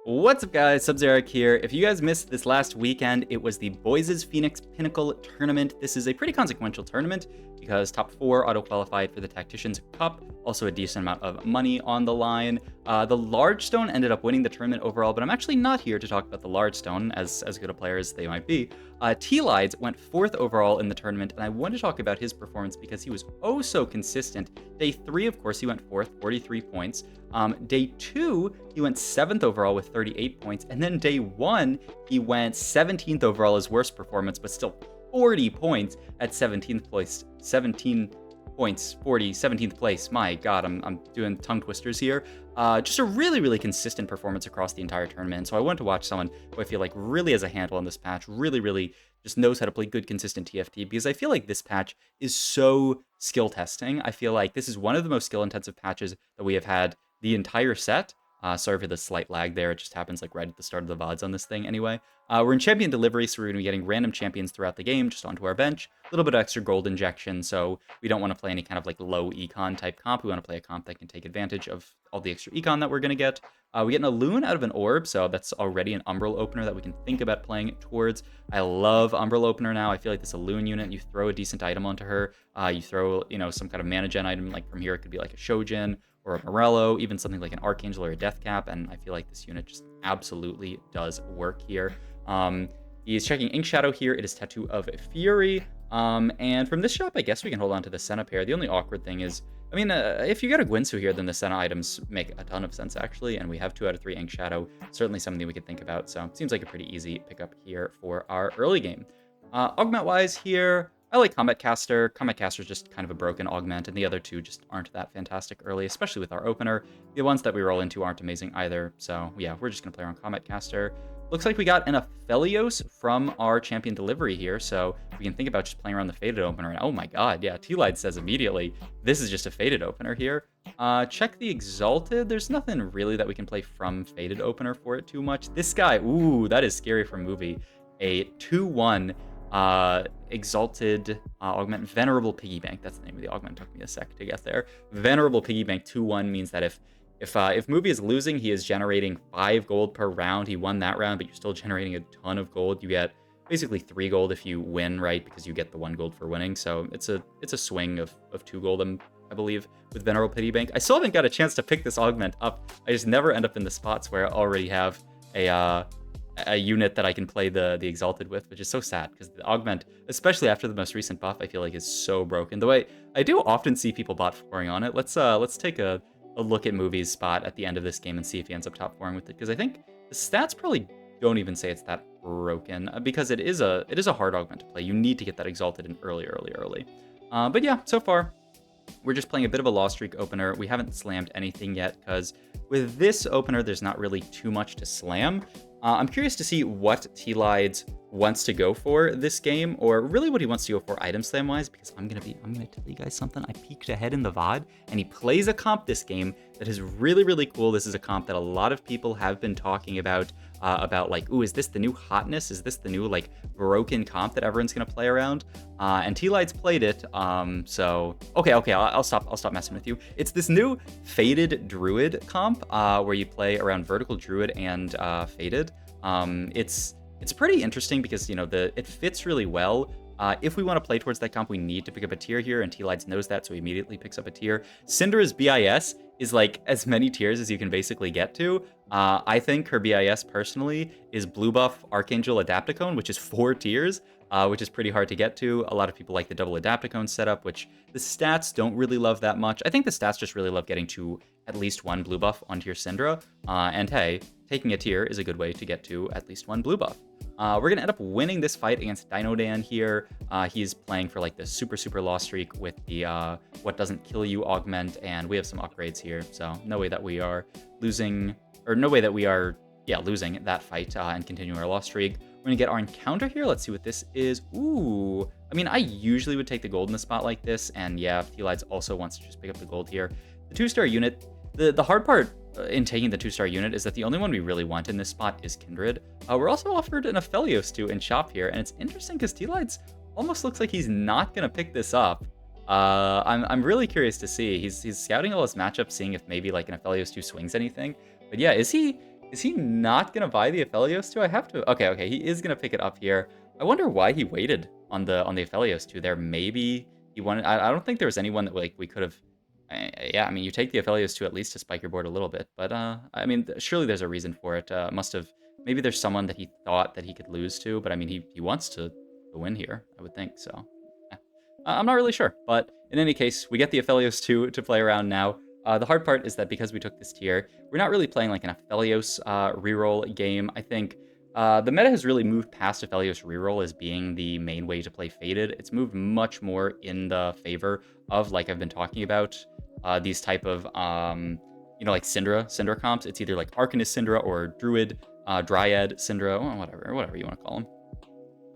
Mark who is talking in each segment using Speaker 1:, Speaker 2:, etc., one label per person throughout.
Speaker 1: What's up, guys? Sub-Zeric here. If you guys missed this last weekend, it was the Boys' Phoenix Pinnacle Tournament. This is a pretty consequential tournament because top 4 auto-qualified for the Tactician's Cup. Also a decent amount of money on the line. The Large Stone ended up winning the tournament overall, but I'm actually not here to talk about the Large Stone, as good a player as they might be. T-Lides went 4th overall in the tournament, and I want to talk about his performance because he was oh so consistent. Day 3, of course, he went 4th, 43 points. Day 2, he went 7th overall with 38 points, and then day 1, he went 17th overall, his worst performance, but still 40 points at 17th place. 17 points, 17th place. My God, I'm doing tongue twisters here. Just a really, really consistent performance across the entire tournament. So I wanted to watch someone who I feel like really has a handle on this patch, really just knows how to play good, consistent TFT, because I feel like this patch is so skill testing. I feel like this is one of the most skill intensive patches that we have had the entire set. Sorry for the slight lag there. It just happens like right at the start of the VODs on this thing anyway. We're in champion delivery, so we're going to be getting random champions throughout the game just onto our bench. A little bit of extra gold injection, so we don't want to play any kind of like low econ type comp. We want to play a comp that can take advantage of all the extra econ that we're going to get. We get an Loon out of an orb, so that's already an Umbral opener that we can think about playing towards. I love Umbral opener now. I feel like this Loon unit, you throw a decent item onto her. You throw, some kind of mana gen item, like from here it could be like a Shojin or a Morello, even something like an Archangel or a Deathcap, and I feel like this unit just absolutely does work here. He's checking Ink Shadow here. It is Tattoo of Fury. And from this shop, I guess we can hold on to the Senna pair. The only awkward thing is, if you get a Gwynsu here, then the Senna items make a ton of sense, actually, and we have 2 out of 3 Ink Shadow. Certainly something we could think about, so it seems like a pretty easy pickup here for our early game. Augment-wise here, I like Combat Caster. Combat Caster is just kind of a broken augment, and the other 2 just aren't that fantastic early, especially with our opener. The ones that we roll into aren't amazing either, so yeah, we're just going to play around Combat Caster. Looks like we got an Aphelios from our champion delivery here, so we can think about just playing around the Faded opener. And oh my God, yeah, T-Light says immediately, this is just a Faded opener here. Check the Exalted. There's nothing really that we can play from Faded opener for it too much. This guy, ooh, that is scary for movie. A 2-1 Exalted Augment, Venerable Piggy Bank. That's the name of the augment. Took me a sec to get there. Venerable Piggy Bank 2-1 means that if Movie is losing, he is generating 5 gold per round. He won that round, but you're still generating a ton of gold. You get basically 3 gold if you win, right? Because you get the 1 gold for winning. So it's a swing of 2 gold, I believe, with Venerable Piggy Bank. I still haven't got a chance to pick this augment up. I just never end up in the spots where I already have a unit that I can play the Exalted with, which is so sad because the augment, especially after the most recent buff, I feel like is so broken. Though I do often see people bot 4ing on it. Let's take a look at Movie's spot at the end of this game and see if he ends up top 4ing with it, because I think the stats probably don't even say it's that broken, because it is a hard augment to play. You need to get that Exalted in early. But yeah, so far we're just playing a bit of a loss streak opener. We haven't slammed anything yet because with this opener there's not really too much to slam. I'm curious to see what T-Lides wants to go for this game, or really what he wants to go for item slam wise, because I'm gonna tell you guys something. I peeked ahead in the VOD, and he plays a comp this game that is really cool. This is a comp that a lot of people have been talking about like, ooh, is this the new hotness? Is this the new like broken comp that everyone's gonna play around? And T-Lides played it. So okay, I'll stop messing with you. It's this new Faded Druid comp where you play around Vertical Druid and Faded. It's pretty interesting because, it fits really well. If we want to play towards that comp, we need to pick up a tier here, and T-Lides knows that, so he immediately picks up a tier. Syndra's BIS is like as many tiers as you can basically get to. I think her BIS personally is Blue Buff Archangel Adapticone, which is 4 tiers, which is pretty hard to get to. A lot of people like the double Adapticone setup, which the stats don't really love that much. I think the stats just really love getting to at least 1 blue buff onto your Syndra. And hey, taking a tier is a good way to get to at least 1 blue buff. We're going to end up winning this fight against Dinodan here. He's playing for like the super loss streak with the what doesn't kill you augment, and we have some upgrades here. So no way that we are losing, or no way that we are, losing that fight and continuing our loss streak. We're going to get our encounter here. Let's see what this is. Ooh, I usually would take the gold in a spot like this, and yeah, T-Lides also wants to just pick up the gold here. The 2-star unit, the hard part in taking the 2-star unit is that the only one we really want in this spot is Kindred. We're also offered an Aphelios too in shop here, and it's interesting because T-Lides almost looks like he's not gonna pick this up. I'm really curious to see. He's scouting all his matchups, seeing if maybe like an Aphelios 2 swings anything. But yeah, is he Is he not gonna buy the Aphelios 2? I have to. Okay, okay, he is gonna pick it up here. I wonder why he waited on the Aphelios 2 there. Maybe he wanted. I don't think there was anyone that like we could have. Yeah, I mean, you take the Aphelios 2 at least to spike your board a little bit, but I mean, surely there's a reason for it. Must have. Maybe there's someone that he thought that he could lose to, but I mean, he wants to win here. I would think so. Yeah. I'm not really sure, but in any case, we get the Aphelios 2 to play around now. The hard part is that because we took this tier, we're not really playing like an Aphelios reroll game. I think the meta has really moved past Aphelios reroll as being the main way to play Fated. It's moved much more in the favor of, like I've been talking about, these type of, like Syndra comps. It's either like Arcanist Syndra or Druid, Dryad Syndra, whatever you want to call them.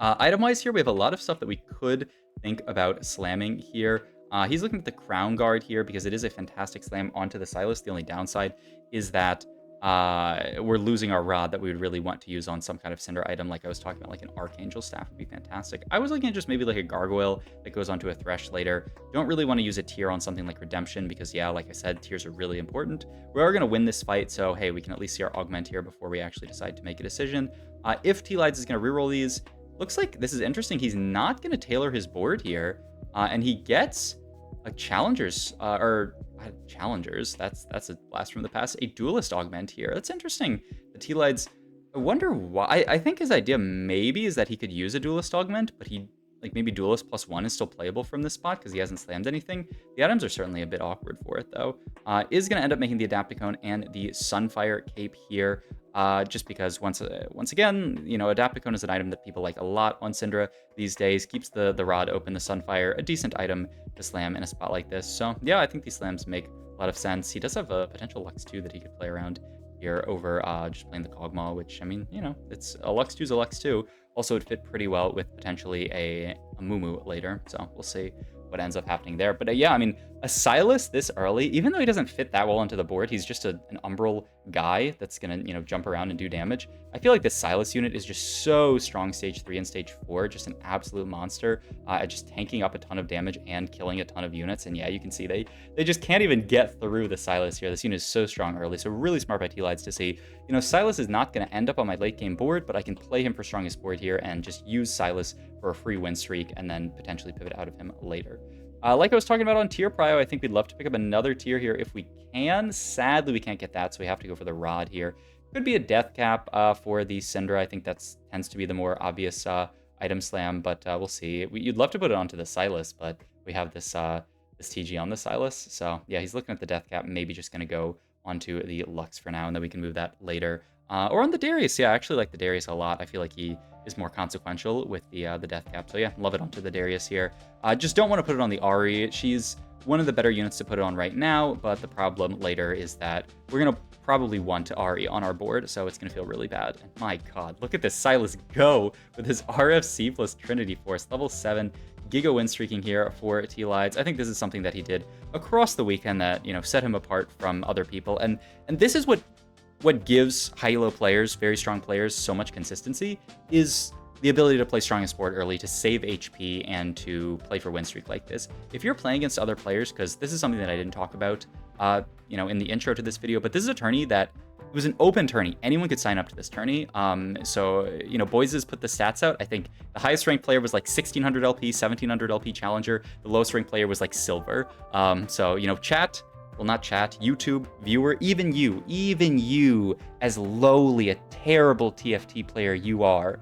Speaker 1: Item-wise here, we have a lot of stuff that we could think about slamming here. He's looking at the Crown Guard here because it is a fantastic slam onto the Silas. The only downside is that we're losing our Rod that we would really want to use on some kind of Cinder item, like I was talking about, like an Archangel Staff would be fantastic. I was looking at just maybe like a Gargoyle that goes onto a Thresh later. Don't really want to use a tier on something like Redemption because, yeah, like I said, tiers are really important. We are going to win this fight, so hey, we can at least see our Augment here before we actually decide to make a decision. If T-Lides is going to reroll these, looks like this is interesting. He's not going to tailor his board here, and he gets a Challengers, Challengers. That's a blast from the past. A Duelist Augment here. That's interesting. The T-Lides, I wonder why. I think his idea maybe is that he could use a Duelist Augment, but he, like maybe Duelist +1 is still playable from this spot because he hasn't slammed anything. The items are certainly a bit awkward for it, though. Is going to end up making the Adapticone and the Sunfire Cape here. Just because once again, Adapticone is an item that people like a lot on Syndra these days. Keeps the Rod open, the Sunfire, a decent item to slam in a spot like this. So yeah, I think these slams make a lot of sense. He does have a potential Lux 2 that he could play around here over just playing the Kog'Maw, which, I mean, it's a Lux 2 is a Lux 2. Also, it'd fit pretty well with potentially a Mumu later. So we'll see what ends up happening there. But yeah, I mean, a Silas this early, even though he doesn't fit that well into the board, he's just an Umbral guy that's going to, jump around and do damage. I feel like this Silas unit is just so strong stage 3 and stage 4, just an absolute monster at just tanking up a ton of damage and killing a ton of units. And yeah, you can see they just can't even get through the Silas here. This unit is so strong early, so really smart by T-Lides to see, Silas is not going to end up on my late game board, but I can play him for strongest board here and just use Silas for a free win streak and then potentially pivot out of him later. Like I was talking about on tier prio, I think we'd love to pick up another tier here if we can. Sadly, we can't get that, so we have to go for the Rod here. Could be a Death Cap for the Syndra. I think that tends to be the more obvious item slam, but we'll see. You'd love to put it onto the Silas, but we have this TG on the Silas. So yeah, he's looking at the Death Cap, maybe just going to go onto the Lux for now, and then we can move that later. Or on the Darius. Yeah, I actually like the Darius a lot. I feel like he is more consequential with the Death Cap. So yeah, love it onto the Darius here. Just don't want to put it on the Ahri. She's one of the better units to put it on right now, but the problem later is that we're going to probably want Ahri on our board, so it's going to feel really bad. And my god, look at this Silas go with his RFC plus Trinity Force, level 7, Giga win streaking here for T-Lides. I think this is something that he did across the weekend that, set him apart from other people. And this is what gives high-elo players, very strong players, so much consistency is the ability to play strongest board early, to save HP, and to play for win streak like this. If you're playing against other players, because this is something that I didn't talk about, in the intro to this video, but this is a tourney that it was an open tourney. Anyone could sign up to this tourney. Boys has put the stats out. I think the highest ranked player was like 1600 LP, 1700 LP challenger. The lowest ranked player was like silver. Chat. Well, not chat, YouTube, viewer, even you, as lowly a terrible TFT player you are,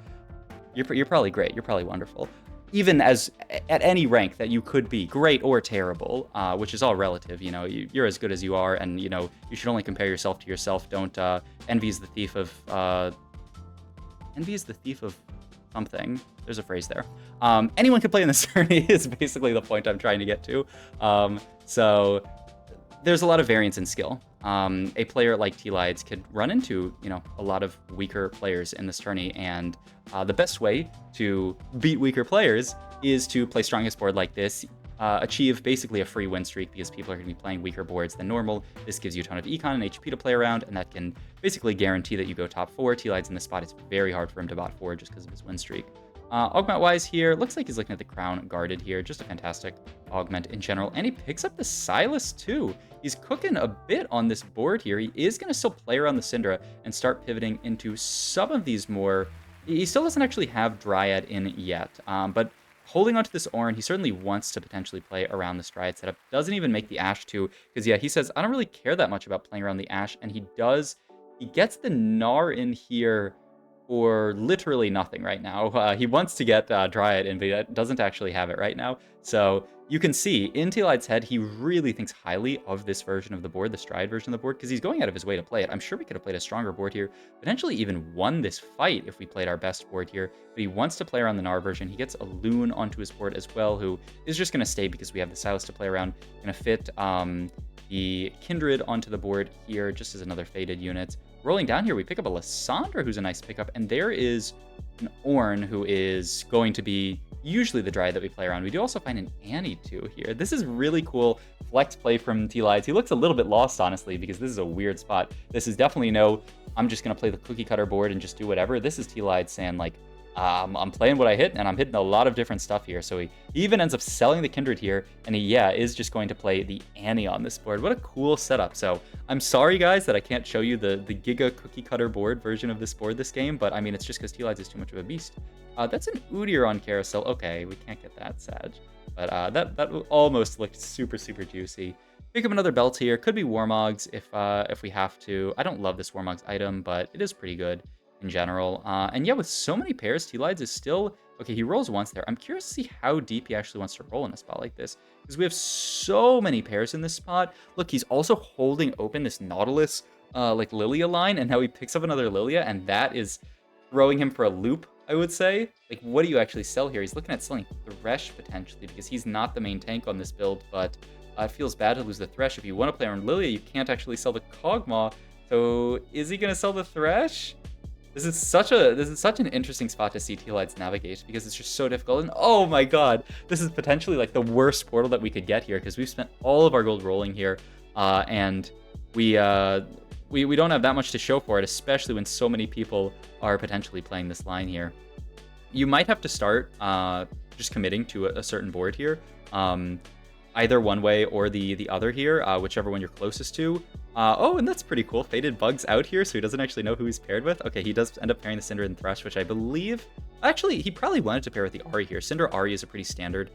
Speaker 1: you're probably great. You're probably wonderful. Even as at any rank that you could be, great or terrible, which is all relative. You're as good as you are, and you should only compare yourself to yourself. Don't envy is the thief of something. There's a phrase there. Anyone can play in this tourney is basically the point I'm trying to get to. So there's a lot of variance in skill. A player like T-Lides could run into, a lot of weaker players in this tourney, and the best way to beat weaker players is to play strongest board like this, achieve basically a free win streak because people are going to be playing weaker boards than normal. This gives you a ton of econ and HP to play around, and that can basically guarantee that you go top 4. T-Lides in this spot, it's very hard for him to bot 4 just because of his win streak. Augment-wise here, looks like he's looking at the Crown guarded here. Just a fantastic augment in general. And he picks up the Silas too. He's cooking a bit on this board here. He is going to still play around the Syndra and start pivoting into some of these more... He still doesn't actually have Dryad in yet, but holding onto this Ornn, he certainly wants to potentially play around this Dryad setup. Doesn't even make the Ashe too, because yeah, he says, I don't really care that much about playing around the Ashe, and he does. He gets the Gnar in here for literally nothing right now. He wants to get Dryad in, but he doesn't actually have it right now. So you can see in Tealide's head, he really thinks highly of this version of the board, the Dryad version of the board, because he's going out of his way to play it. I'm sure we could have played a stronger board here, potentially even won this fight if we played our best board here. But he wants to play around the Gnar version. He gets a Loon onto his board as well, who is just going to stay because we have the Silas to play around. Going to fit the Kindred onto the board here, just as another faded unit. Rolling down here, we pick up a Lysandra, who's a nice pickup, and there is an Ornn, who is going to be usually the Dryad that we play around. We do also find an Annie, too, here. This is really cool flex play from Tealides. He looks a little bit lost, honestly, because this is a weird spot. This is definitely no, I'm just going to play the cookie cutter board and just do whatever. This is Tealides saying, like, I'm playing what I hit, and I'm hitting a lot of different stuff here. So he even ends up selling the Kindred here, and he, yeah, is just going to play the Annie on this board. What a cool setup. So I'm sorry, guys, that I can't show you the Giga cookie cutter board version of this board this game, but I mean, it's just because Tealides is too much of a beast. That's an Udyr on Carousel. Okay, we can't get that, Sag. But that almost looked super, super juicy. Pick up another belt here. Could be Warmogs if we have to. I don't love this Warmogs item, but it is pretty good in general. And yeah, with so many pairs, Tealides is still... Okay, he rolls once there. I'm curious to see how deep he actually wants to roll in a spot like this, because we have so many pairs in this spot. Look, he's also holding open this Nautilus, like Lilia line, and now he picks up another Lilia, and that is throwing him for a loop, I would say. Like, what do you actually sell here? He's looking at selling Thresh, potentially, because he's not the main tank on this build, but it feels bad to lose the Thresh. If you want to play around Lilia, you can't actually sell the Kog'Maw, so is he going to sell the Thresh? This is such an interesting spot to see Tealides navigate, because it's just so difficult. And oh my god, this is potentially like the worst portal that we could get here, because we've spent all of our gold rolling here, and we don't have that much to show for it, especially when so many people are potentially playing this line here. You might have to start just committing to a certain board here, either one way or the other here, whichever one you're closest to. Oh, and that's pretty cool. Faded Bug's out here, so he doesn't actually know who he's paired with. Okay, he does end up pairing the Syndra and Thresh, which I believe... Actually, he probably wanted to pair with the Ahri here. Syndra Ahri is a pretty standard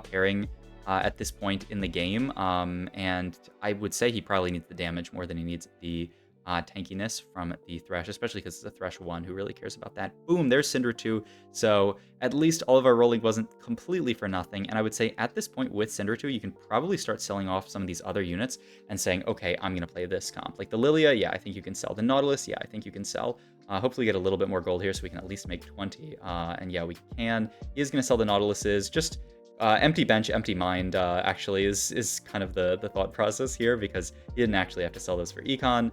Speaker 1: pairing at this point in the game, and I would say he probably needs the damage more than he needs the tankiness from the Thresh, especially because it's a Thresh 1 who really cares about that. Boom, there's Syndra 2. So at least all of our rolling wasn't completely for nothing. And I would say at this point with Syndra 2, you can probably start selling off some of these other units and saying, okay, I'm going to play this comp. Like the Lilia, yeah, I think you can sell. The Nautilus, yeah, I think you can sell. Hopefully get a little bit more gold here so we can at least make 20. And yeah, we can. He is going to sell the Nautiluses. Just empty bench, empty mind, actually, is kind of the thought process here, because he didn't actually have to sell those for econ.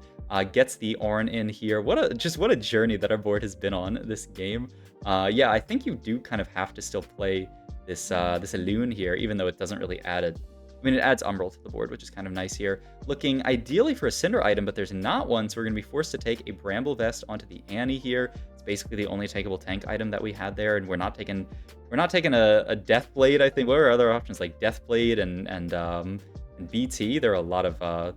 Speaker 1: Gets the Ornn in here. What a journey that our board has been on this game. Yeah, I think you do kind of have to still play this Loon here, even though it doesn't really add it adds Umbral to the board, which is kind of nice here. Looking ideally for a Syndra item, but there's not one, so we're going to be forced to take a Bramble Vest onto the Annie here. It's basically the only takeable tank item that we had there, and we're not taking a Death Blade, I think. What are other options like Death Blade and BT? There are a lot of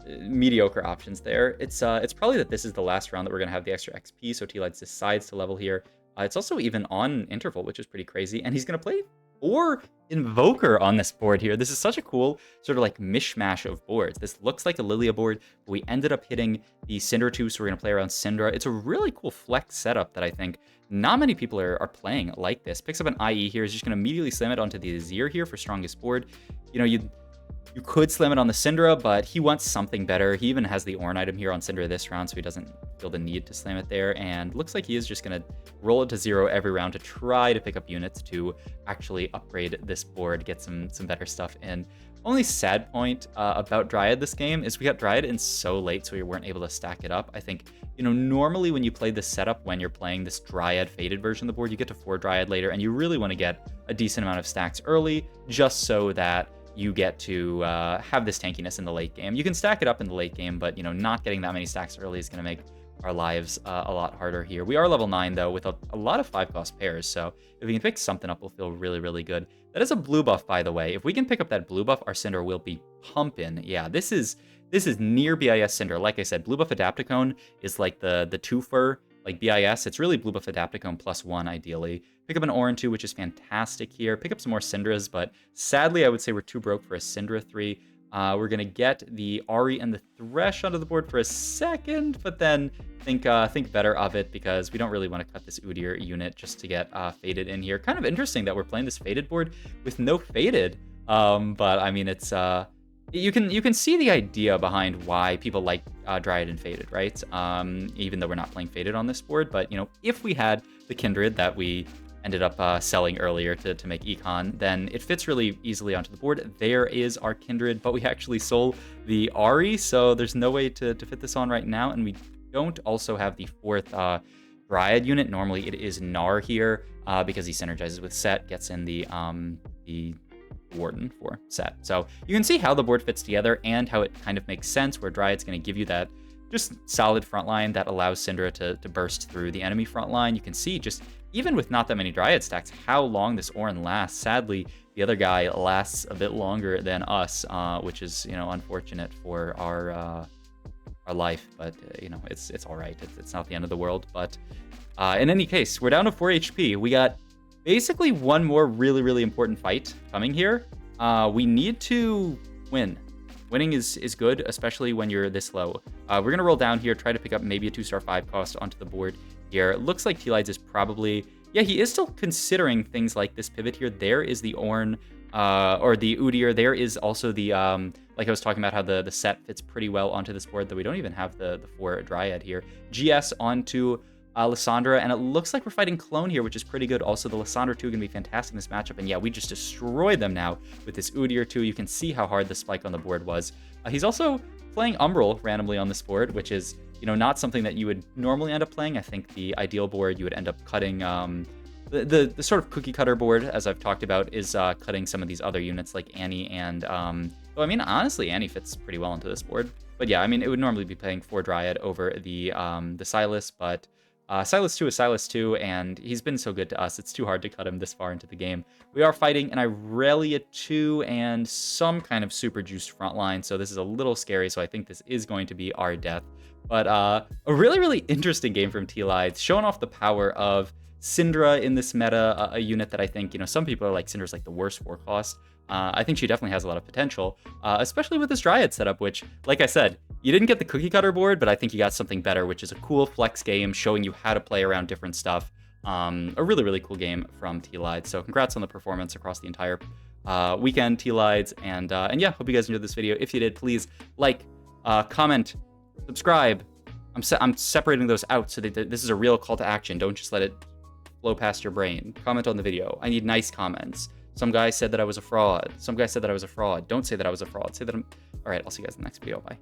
Speaker 1: mediocre options there. It's probably that this is the last round that we're going to have the extra XP, so Tealides decides to level here. It's also even on interval, which is pretty crazy, and he's going to play 4 Invoker on this board here. This is such a cool sort of like mishmash of boards. This looks like a Lilia board, but we ended up hitting the Syndra 2, so we're going to play around Syndra. It's a really cool flex setup that I think not many people are playing like this. Picks up an IE here. Is just going to immediately slam it onto the Azir here for strongest board. You know, you could slam it on the Syndra, but he wants something better. He even has the Ornn item here on Syndra this round, so he doesn't feel the need to slam it there. And looks like he is just going to roll it to 0 every round to try to pick up units to actually upgrade this board, get some better stuff in. Only sad point about Dryad this game is we got Dryad in so late, so we weren't able to stack it up. I think, you know, normally when you play this setup, when you're playing this Dryad faded version of the board, you get to 4 Dryad later, and you really want to get a decent amount of stacks early, just so that you get to have this tankiness in the late game. You can stack it up in the late game, but, you know, not getting that many stacks early is going to make our lives a lot harder here. We are level 9, though, with a lot of 5-cost pairs, so if we can pick something up, we'll feel really, really good. That is a blue buff, by the way. If we can pick up that blue buff, our Syndra will be pumping. Yeah, this is near BIS Syndra. Like I said, blue buff Adapticone is like the twofer, like BIS. It's really blue buff Adapticone +1, ideally. Pick up an Orin 2, which is fantastic here. Pick up some more Syndras, but sadly, I would say we're too broke for a Syndra 3. We're going to get the Ari and the Thresh onto the board for a second, but then think better of it because we don't really want to cut this Udyr unit just to get Faded in here. Kind of interesting that we're playing this Faded board with no Faded, but I mean, it's... You can see the idea behind why people like Dryad and Faded, right? Even though we're not playing Faded on this board, but, you know, if we had the Kindred that we ended up selling earlier to make Econ, then it fits really easily onto the board. There is our Kindred, but we actually sold the Ari, so there's no way to fit this on right now, and we don't also have the 4th Dryad unit. Normally it is Gnar here, because he synergizes with Set, gets in the Warden for Set. So you can see how the board fits together and how it kind of makes sense, where Dryad's going to give you that just solid front line that allows Syndra to burst through the enemy front line. You can see just even with not that many Dryad stacks, how long this Orin lasts. Sadly, the other guy lasts a bit longer than us, which is, you know, unfortunate for our life, but you know, it's all right. It's not the end of the world. But in any case, we're down to 4 HP. We got basically one more really, really important fight coming here. We need to win. Winning is good, especially when you're this low. We're going to roll down here, try to pick up maybe a 2-star 5 cost onto the board here. It looks like T-Lides is probably... Yeah, he is still considering things like this pivot here. There is the Ornn, or the Udyr. There is also the, like I was talking about how the Set fits pretty well onto this board, though we don't even have the 4 Dryad here. GS onto Lissandra, and it looks like we're fighting Clone here, which is pretty good. Also, the Lissandra 2 going to be fantastic in this matchup, and yeah, we just destroyed them now with this Udyr 2. You can see how hard the spike on the board was. He's also playing Umbral randomly on this board, which is, you know, not something that you would normally end up playing. I think the ideal board you would end up cutting, the sort of cookie cutter board, as I've talked about, is cutting some of these other units like Annie and, well, I mean, honestly, Annie fits pretty well into this board. But yeah, I mean, it would normally be playing 4 Dryad over the Sylas, but Sylas 2 is Sylas 2, and he's been so good to us, it's too hard to cut him this far into the game. We are fighting an Irelia 2 and some kind of super juiced front line, so this is a little scary, so I think this is going to be our death. But a really, really interesting game from T-Lides, showing off the power of Syndra in this meta, a unit that I think, you know, some people are like, Syndra's like the worst 4 cost. I think she definitely has a lot of potential, especially with this Dryad setup, which, like I said, you didn't get the cookie cutter board, but I think you got something better, which is a cool flex game showing you how to play around different stuff. A really, really cool game from T-Lides. So congrats on the performance across the entire weekend, T-Lides. And yeah, hope you guys enjoyed this video. If you did, please like, comment, subscribe. I'm separating those out so that this is a real call to action. Don't just let it flow past your brain. Comment on the video. I need nice comments. Some guy said that I was a fraud. Some guy said that I was a fraud. Don't say that I was a fraud. Say that I'm... All right, I'll see you guys in the next video. Bye.